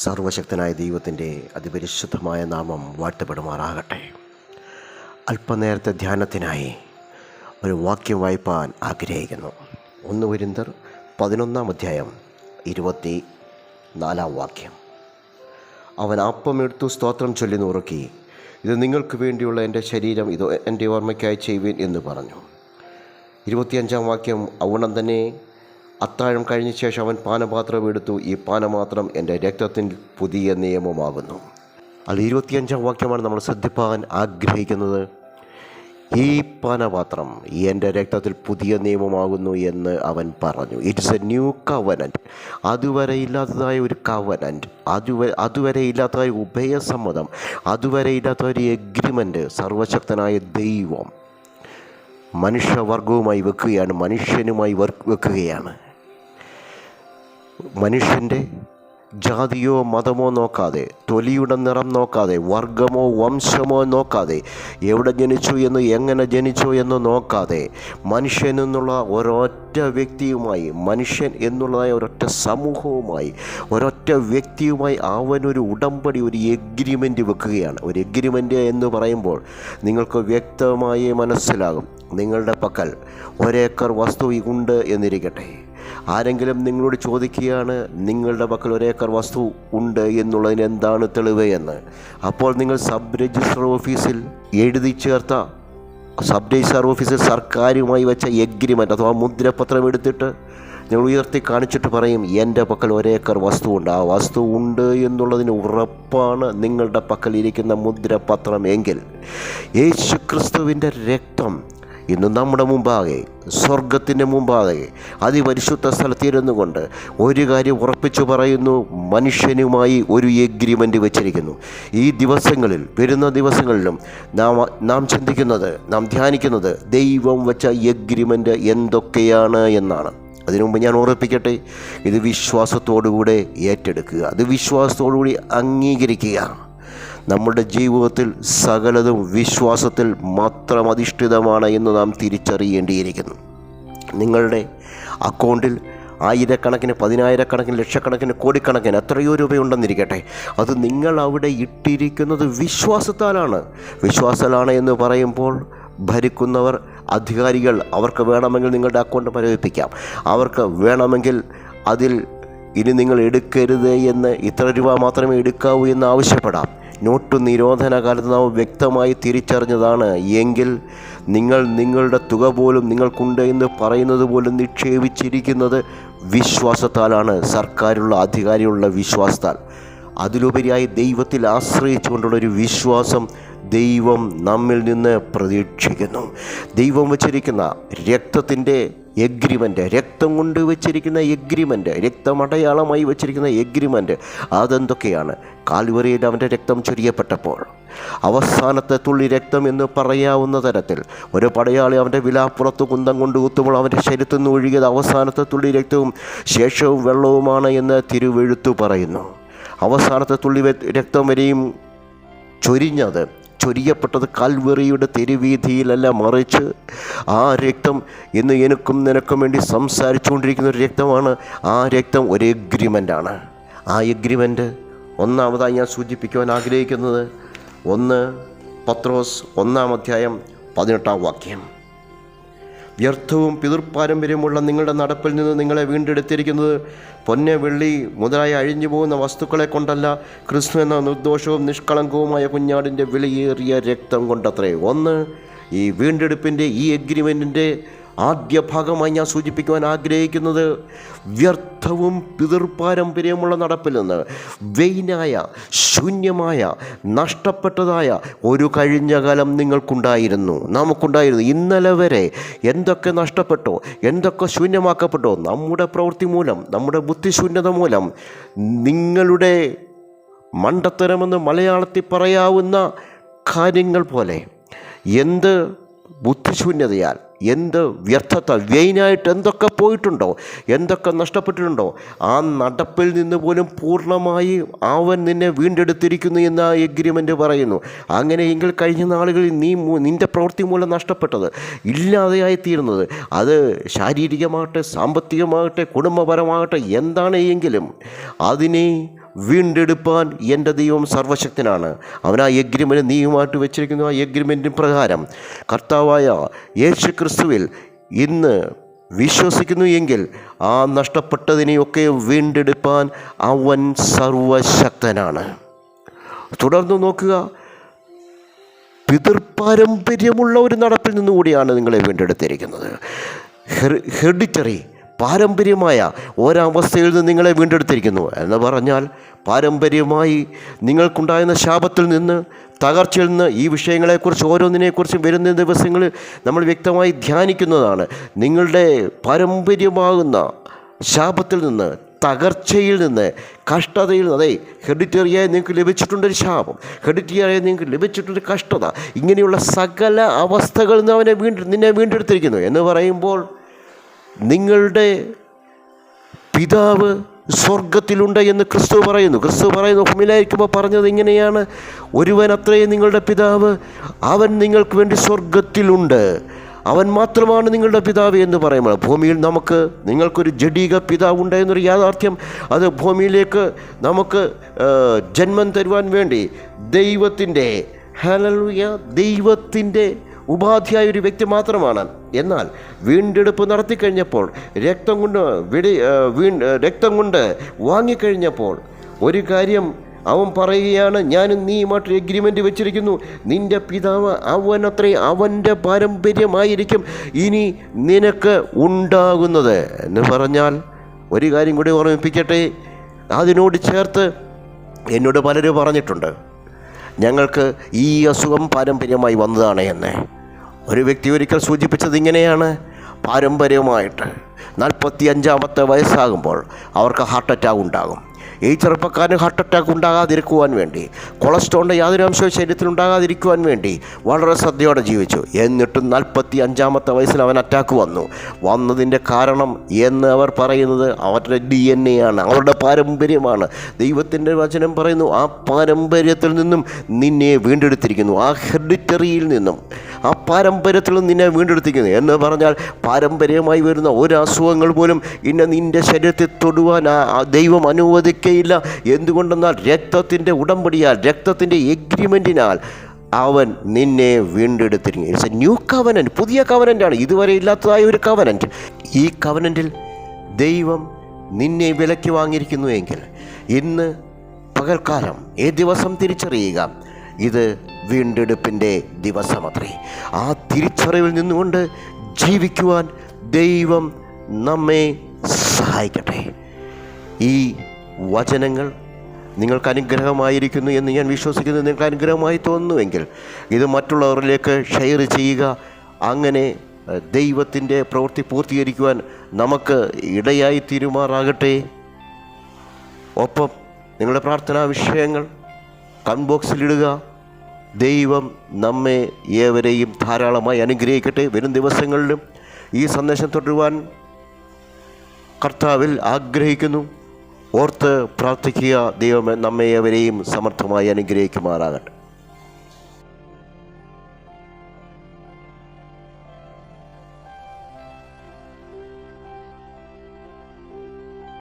സർവശക്തനായ ദൈവത്തിൻ്റെ അതിപരിശുദ്ധമായ നാമം വാഴ്ത്തപ്പെടുമാറാകട്ടെ. അല്പനേരത്തെ ധ്യാനത്തിനായി ഒരു വാക്യം വായിപ്പാൻ ആഗ്രഹിക്കുന്നു. 1 കൊരിന്ത്യർ 11-24 വാക്യം. അവൻ അപ്പമെടുത്തു സ്തോത്രം ചൊല്ലി നുറുക്കി, ഇത് നിങ്ങൾക്ക് വേണ്ടിയുള്ള എൻ്റെ ശരീരം, ഇത് എൻ്റെ ഓർമ്മയ്ക്കായി ചെയ്യുവിൻ എന്ന് പറഞ്ഞു. 25 വാക്യം. അവണ്ണം തന്നെ അത്താഴം കഴിഞ്ഞ ശേഷം അവൻ പാനപാത്രം എടുത്തു, ഈ പാനപാത്രം എൻ്റെ രക്തത്തിൽ പുതിയ നിയമമാകുന്നു. അത് 25 വാക്യമാണ് നമ്മൾ ശ്രദ്ധിപ്പാൻ ആഗ്രഹിക്കുന്നത്. ഈ പാനപാത്രം എൻ്റെ രക്തത്തിൽ പുതിയ നിയമമാകുന്നു എന്ന് അവൻ പറഞ്ഞു. It's A new covenant. അതുവരെ ഇല്ലാത്തതായ ഒരു കവനൻറ്റ്, അതുവരെ ഇല്ലാത്തതായ ഉഭയസമ്മതം, അതുവരെ ഇല്ലാത്ത ഒരു എഗ്രിമെൻറ്റ് സർവശക്തനായ ദൈവം മനുഷ്യവർഗവുമായി വെക്കുകയാണ്, മനുഷ്യനുമായി വെക്കുകയാണ്. മനുഷ്യൻ്റെ ജാതിയോ മതമോ നോക്കാതെ, തൊലിയുടെ നിറം നോക്കാതെ, വർഗമോ വംശമോ നോക്കാതെ, എവിടെ ജനിച്ചു എന്ന്, എങ്ങനെ ജനിച്ചു എന്ന് നോക്കാതെ, മനുഷ്യൻ എന്നുള്ള ഒരൊറ്റ വ്യക്തിയുമായി, മനുഷ്യൻ എന്നുള്ളതായ ഒരൊറ്റ സമൂഹവുമായി, ഒരൊറ്റ വ്യക്തിയുമായി അവനൊരു ഉടമ്പടി, ഒരു എഗ്രിമെൻ്റ് വെക്കുകയാണ്. ഒരു എഗ്രിമെൻ്റ് എന്ന് പറയുമ്പോൾ നിങ്ങൾക്ക് വ്യക്തമായി മനസ്സിലാകും. നിങ്ങളുടെ പക്കൽ 1 ഏക്കർ വസ്തു ഉണ്ട് എന്നിരിക്കട്ടെ. ആരെങ്കിലും നിങ്ങളോട് ചോദിക്കുകയാണ്, നിങ്ങളുടെ പക്കൽ 1 ഏക്കർ വസ്തു ഉണ്ട് എന്നുള്ളതിന് എന്താണ് തെളിവ് എന്ന്. അപ്പോൾ നിങ്ങൾ സബ് രജിസ്ട്രാർ ഓഫീസിൽ എഴുതി ചേർത്ത, സബ് രജിസ്ട്രാർ ഓഫീസിൽ സർക്കാരുമായി വെച്ച എഗ്രിമെൻ്റ് അഥവാ മുദ്രപത്രം എടുത്തിട്ട് നിങ്ങൾ ഉയർത്തി കാണിച്ചിട്ട് പറയും, എൻ്റെ പക്കൽ 1 ഏക്കർ വസ്തു ഉണ്ട്. ആ വസ്തു ഉണ്ട് എന്നുള്ളതിന് ഉറപ്പാണ് നിങ്ങളുടെ പക്കൽ ഇരിക്കുന്ന മുദ്രപത്രം എങ്കിൽ, യേശു ക്രിസ്തുവിൻ്റെ രക്തം ഇന്ന് നമ്മുടെ മുമ്പാകെ, സ്വർഗത്തിൻ്റെ മുമ്പാകെ അതിപരിശുദ്ധ സ്ഥലത്തിരുന്നു കൊണ്ട് ഒരു കാര്യം ഉറപ്പിച്ചു പറയുന്നു, മനുഷ്യനുമായി ഒരു എഗ്രിമെൻ്റ് വെച്ചിരിക്കുന്നു. ഈ ദിവസങ്ങളിൽ, വരുന്ന ദിവസങ്ങളിലും നാം ചിന്തിക്കുന്നത്, നാം ധ്യാനിക്കുന്നത് ദൈവം വെച്ച എഗ്രിമെൻ്റ് എന്തൊക്കെയാണ് എന്നാണ്. അതിനു മുമ്പ് ഞാൻ ഓർപ്പിക്കട്ടെ, ഇത് വിശ്വാസത്തോടുകൂടെ ഏറ്റെടുക്കുക, അത് വിശ്വാസത്തോടുകൂടി അംഗീകരിക്കുക. നമ്മുടെ ജീവിതത്തിൽ സകലതും വിശ്വാസത്തിൽ മാത്രം അധിഷ്ഠിതമാണ് എന്ന് നാം തിരിച്ചറിയേണ്ടിയിരിക്കുന്നു. നിങ്ങളുടെ അക്കൗണ്ടിൽ ആയിരക്കണക്കിന്, 10,000-കണക്കിന്, ലക്ഷക്കണക്കിന്, കോടിക്കണക്കിന് എത്രയോ രൂപയുണ്ടെന്നിരിക്കട്ടെ, അത് നിങ്ങൾ അവിടെ ഇട്ടിരിക്കുന്നത് വിശ്വാസത്താലാണ്. വിശ്വാസത്താലാണ് എന്ന് പറയുമ്പോൾ ഭരിക്കുന്നവർ, അധികാരികൾ, അവർക്ക് വേണമെങ്കിൽ നിങ്ങളുടെ അക്കൗണ്ട് മരവിപ്പിക്കാം. അവർക്ക് വേണമെങ്കിൽ അതിൽ ഇനി നിങ്ങൾ എടുക്കരുത് എന്ന്, ഇത്ര രൂപ മാത്രമേ എടുക്കാവൂ എന്ന് ആവശ്യപ്പെടാം. നോട്ട് നിരോധന കാലത്ത് നാം വ്യക്തമായി തിരിച്ചറിഞ്ഞതാണ് എങ്കിൽ, നിങ്ങൾ നിങ്ങളുടെ തുക പോലും നിങ്ങൾക്കുണ്ട് എന്ന് പറയുന്നത് പോലും നിക്ഷേപിച്ചിരിക്കുന്നത് വിശ്വാസത്താലാണ്, സർക്കാരുള്ള, അധികാരിയുള്ള വിശ്വാസത്താൽ. അതിലുപരിയായി ദൈവത്തിൽ ആശ്രയിച്ചുകൊണ്ടുള്ളൊരു വിശ്വാസം ദൈവം നമ്മിൽ നിന്ന് പ്രതീക്ഷിക്കുന്നു. ദൈവം വച്ചിരിക്കുന്ന രക്തത്തിൻ്റെ എഗ്രിമെൻ്റ്, രക്തം കൊണ്ട് വെച്ചിരിക്കുന്ന എഗ്രിമെൻ്റ്, രക്തമടയാളമായി വെച്ചിരിക്കുന്ന എഗ്രിമെൻ്റ്, അതെന്തൊക്കെയാണ്? കാൽവരിയിൽ അവൻ്റെ രക്തം ചൊരിയപ്പെട്ടപ്പോൾ അവസാനത്തെ തുള്ളി രക്തം എന്ന് പറയാവുന്ന തരത്തിൽ ഒരു പടയാളി അവൻ്റെ വിലാപ്പുറത്ത് കുന്തം കൊണ്ട് കുത്തുമ്പോൾ അവൻ്റെ ശരീരത്തിൽ നിന്ന് ഒഴുകിയത് അവസാനത്തെ തുള്ളി രക്തവും ശേഷവും വെള്ളവുമാണ് എന്ന് തിരുവെഴുത്തു പറയുന്നു. അവസാനത്തെ തുള്ളി രക്തം വരെയും ചൊരിയപ്പെട്ടത് കാൽവറിയുടെ തെരുവീതിയിലല്ല, മറിച്ച് ആ രക്തം ഇന്ന് എനിക്കും നിനക്കും വേണ്ടി സംസാരിച്ചുകൊണ്ടിരിക്കുന്ന ഒരു രക്തമാണ്. ആ രക്തം ഒരു എഗ്രിമെൻ്റാണ്. ആ എഗ്രിമെൻ്റ് ഒന്നാമതായി ഞാൻ സൂചിപ്പിക്കുവാൻ ആഗ്രഹിക്കുന്നത് 1 പത്രോസ് 1-18 വാക്യം. വ്യർത്ഥവും പിതൃപാരമ്പര്യമുള്ള നിങ്ങളുടെ നടപ്പിൽ നിന്ന് നിങ്ങളെ വീണ്ടെടുത്തിരിക്കുന്നത് പൊന്ന്, വെള്ളി മുതലായ അഴിഞ്ഞു പോകുന്ന വസ്തുക്കളെ കൊണ്ടല്ല, ക്രിസ്തു എന്ന നിർദോഷവും നിഷ്കളങ്കവുമായ കുഞ്ഞാടിൻ്റെ വിലയേറിയ രക്തം കൊണ്ടത്രേ. ഈ വീണ്ടെടുപ്പിൻ്റെ, ഈ എഗ്രിമെൻറ്റിൻ്റെ ആദ്യ ഭാഗമായി ഞാൻ സൂചിപ്പിക്കുവാൻ ആഗ്രഹിക്കുന്നത്, വ്യർത്ഥവും പിതൃപാരമ്പര്യമുള്ള നടപ്പിൽ നിന്ന് വെയിനായ, ശൂന്യമായ, നഷ്ടപ്പെട്ടതായ ഒരു കഴിഞ്ഞ കാലം നിങ്ങൾക്കുണ്ടായിരുന്നു, നമുക്കുണ്ടായിരുന്നു. ഇന്നലെ വരെ എന്തൊക്കെ നഷ്ടപ്പെട്ടോ, എന്തൊക്കെ ശൂന്യമാക്കപ്പെട്ടോ, നമ്മുടെ പ്രവൃത്തി മൂലം, നമ്മുടെ ബുദ്ധിശൂന്യത മൂലം, നിങ്ങളുടെ മണ്ടത്തരമെന്ന് മലയാളത്തിൽ പറയാവുന്ന കാര്യങ്ങൾ പോലെ, എന്ത് ബുദ്ധിശൂന്യതയാൽ, എന്ത് വ്യർത്ഥത, വെയിനായിട്ട് എന്തൊക്കെ പോയിട്ടുണ്ടോ, എന്തൊക്കെ നഷ്ടപ്പെട്ടിട്ടുണ്ടോ, ആ നടപ്പിൽ നിന്ന് പോലും പൂർണ്ണമായി അവൻ നിന്നെ വീണ്ടെടുത്തിരിക്കുന്നു എന്ന് ആ എഗ്രിമെൻ്റ് പറയുന്നു. അങ്ങനെയെങ്കിൽ കഴിഞ്ഞ നാളുകളിൽ നിൻ്റെ പ്രവൃത്തി മൂലം നഷ്ടപ്പെട്ടത്, ഇല്ലാതെയായിത്തീരുന്നത്, അത് ശാരീരികമാകട്ടെ, സാമ്പത്തികമാകട്ടെ, കുടുംബപരമാകട്ടെ, എന്താണ് എങ്കിലും അതിനെ വീണ്ടെടുപ്പാൻ എൻ്റെ ദൈവം സർവശക്തനാണ്. അവൻ ആ എഗ്രിമെൻ്റ് നീയുമായിട്ട് വെച്ചിരിക്കുന്നു. ആ എഗ്രിമെൻറ്റിന് പ്രകാരം കർത്താവായ യേശു ക്രിസ്തുവിൽ ഇന്ന് വിശ്വസിക്കുന്നു എങ്കിൽ ആ നഷ്ടപ്പെട്ടതിനെയൊക്കെ വീണ്ടെടുപ്പാൻ അവൻ സർവശക്തനാണ്. തുടർന്ന് നോക്കുക, പിതൃപാരമ്പര്യമുള്ള ഒരു നടപ്പിൽ നിന്നുകൂടിയാണ് നിങ്ങളെ വീണ്ടെടുത്തിരിക്കുന്നത്. ഹെറിഡിറ്ററി പാരമ്പര്യമായ ഒരവസ്ഥയിൽ നിന്ന് നിങ്ങളെ വീണ്ടെടുത്തിരിക്കുന്നു എന്ന് പറഞ്ഞാൽ, പാരമ്പര്യമായി നിങ്ങൾക്കുണ്ടായിരുന്ന ശാപത്തിൽ നിന്ന്, തകർച്ചയിൽ നിന്ന്, ഈ വിഷയങ്ങളെക്കുറിച്ച് ഓരോന്നിനെക്കുറിച്ചും വരുന്ന ദിവസങ്ങളിൽ നമ്മൾ വ്യക്തമായി ധ്യാനിക്കുന്നതാണ്. നിങ്ങളുടെ പാരമ്പര്യമാകുന്ന ശാപത്തിൽ നിന്ന്, തകർച്ചയിൽ നിന്ന്, കഷ്ടതയിൽ നിന്ന്, അതെ, ഹെറിഡിറ്ററിയായി നിങ്ങൾക്ക് ലഭിച്ചിട്ടുണ്ടൊരു ശാപം, ഹെറിഡിറ്ററിയായി നിങ്ങൾക്ക് ലഭിച്ചിട്ടൊരു കഷ്ടത, ഇങ്ങനെയുള്ള സകല അവസ്ഥകളിൽ നിന്ന് നിന്നെ വീണ്ടെടുത്തിരിക്കുന്നു എന്ന് പറയുമ്പോൾ, നിങ്ങളുടെ പിതാവ് സ്വർഗത്തിലുണ്ട് എന്ന് ക്രിസ്തു പറയുന്നു. ഭൂമിയിലായിരിക്കുമ്പോൾ പറഞ്ഞത് ഇങ്ങനെയാണ്: ഒരുവൻ അത്രയും നിങ്ങളുടെ പിതാവ്, അവൻ നിങ്ങൾക്ക് വേണ്ടി സ്വർഗത്തിലുണ്ട്, അവൻ മാത്രമാണ് നിങ്ങളുടെ പിതാവ് എന്ന് പറയുമ്പോൾ, ഭൂമിയിൽ നിങ്ങൾക്കൊരു ജഡീക പിതാവുണ്ട് എന്നൊരു യാഥാർത്ഥ്യം, അത് ഭൂമിയിലേക്ക് നമുക്ക് ജന്മം തരുവാൻ വേണ്ടി ദൈവത്തിൻ്റെ ഉപാധിയായ ഒരു വ്യക്തി മാത്രമാണ്. എന്നാൽ വീണ്ടെടുപ്പ് നടത്തിക്കഴിഞ്ഞപ്പോൾ, രക്തം കൊണ്ട് വാങ്ങിക്കഴിഞ്ഞപ്പോൾ ഒരു കാര്യം അവൻ പറയുകയാണ്: ഞാനും നീയുമായിട്ട് എഗ്രിമെൻ്റ് വെച്ചിരിക്കുന്നു, നിൻ്റെ പിതാവ് അവൻ്റെ പാരമ്പര്യമായിരിക്കും ഇനി നിനക്ക് ഉണ്ടാകുന്നത് എന്ന് പറഞ്ഞാൽ, ഒരു കാര്യം കൂടി ഓർമ്മിപ്പിക്കട്ടെ. അതിനോട് ചേർത്ത് എന്നോട് പലരും പറഞ്ഞിട്ടുണ്ട്, ഞങ്ങൾക്ക് ഈ അസുഖം പാരമ്പര്യമായി വന്നതാണ് എന്ന്. ഒരു വ്യക്തി ഒരിക്കൽ സൂചിപ്പിച്ചത് ഇങ്ങനെയാണ്: പാരമ്പര്യമായിട്ട് 45-ാമത്തെ വയസ്സാകുമ്പോൾ അവർക്ക് ഹാർട്ട് അറ്റാക്ക് ഉണ്ടാകും. ഈ ചെറുപ്പക്കാരന് ഹാർട്ട് അറ്റാക്ക് ഉണ്ടാകാതിരിക്കുവാൻ വേണ്ടി, കൊളസ്ട്രോളിൻ്റെ യാതൊരു അംശവും ശരീരത്തിൽ ഉണ്ടാകാതിരിക്കുവാൻ വേണ്ടി വളരെ ശ്രദ്ധയോടെ ജീവിച്ചു. എന്നിട്ടും 45-ാമത്തെ വയസ്സിൽ അവൻ അറ്റാക്ക് വന്നതിൻ്റെ കാരണം എന്ന് അവർ പറയുന്നത് അവരുടെ DNA ആണ്, അവരുടെ പാരമ്പര്യമാണ്. ദൈവത്തിൻ്റെ വചനം പറയുന്നു, ആ പാരമ്പര്യത്തിൽ നിന്നും നിന്നെ വീണ്ടെടുത്തിരിക്കുന്നു, ആ ഹെറിഡിറ്ററിയിൽ നിന്നും, ആ പാരമ്പര്യത്തിൽ നിന്നും നിന്നെ വീണ്ടെടുത്തിരിക്കുന്നു എന്ന് പറഞ്ഞാൽ, പാരമ്പര്യമായി വരുന്ന ഒരു അസുഖങ്ങൾ പോലും ഇന്ന് നിൻ്റെ ശരീരത്തിൽ തൊടുവാൻ ദൈവം അനുവദിക്കുക ഇല്ല. എന്തുകൊണ്ടെന്നാൽ, രക്തത്തിൻ്റെ ഉടമ്പടിയാൽ, രക്തത്തിൻ്റെ എഗ്രിമെൻറ്റിനാൽ അവൻ നിന്നെ വീണ്ടെടുത്തിരിക്കുന്നു. ഇറ്റ്സ് എ ന്യൂ കവനൻറ്റ്, പുതിയ കവനൻ്റാണ്, ഇതുവരെ ഇല്ലാത്തതായ ഒരു കവനൻറ്റ്. ഈ കവനൻറ്റിൽ ദൈവം നിന്നെ വിലയ്ക്ക് വാങ്ങിയിരിക്കുന്നു എങ്കിൽ, ഇന്ന് പകൽക്കാലം ഈ ദിവസം തിരിച്ചറിയുക, ഇത് വീണ്ടെടുപ്പിൻ്റെ ദിവസമത്രേ. ആ തിരിച്ചറിവിൽ നിന്നുകൊണ്ട് ജീവിക്കുവാൻ ദൈവം നമ്മെ സഹായിക്കട്ടെ. ഈ വചനങ്ങൾ നിങ്ങൾക്ക് അനുഗ്രഹമായിരിക്കുന്നു എന്ന് ഞാൻ വിശ്വസിക്കുന്നു. നിങ്ങൾക്ക് അനുഗ്രഹമായി തോന്നുന്നുവെങ്കിൽ ഇത് മറ്റുള്ളവരിലേക്ക് ഷെയർ ചെയ്യുക. അങ്ങനെ ദൈവത്തിൻ്റെ പ്രവൃത്തി പൂർത്തീകരിക്കുവാൻ നമുക്ക് ഇടയായി തീരുമാറാകട്ടെ. ഒപ്പം നിങ്ങളുടെ പ്രാർത്ഥനാ വിഷയങ്ങൾ കമന്റ് ബോക്സിലിടുക. ദൈവം നമ്മെ ഏവരെയും ധാരാളമായി അനുഗ്രഹിക്കട്ടെ. വരും ദിവസങ്ങളിലും ഈ സന്ദേശം തുടരുവാൻ കർത്താവിൽ ആഗ്രഹിക്കുന്നു. ഓർത്ത് പ്രാർത്ഥിക്കുക. ദൈവം നമ്മെ ഏവരെയും സമർത്ഥമായി അനുഗ്രഹിക്കുമാറാകട്ടെ.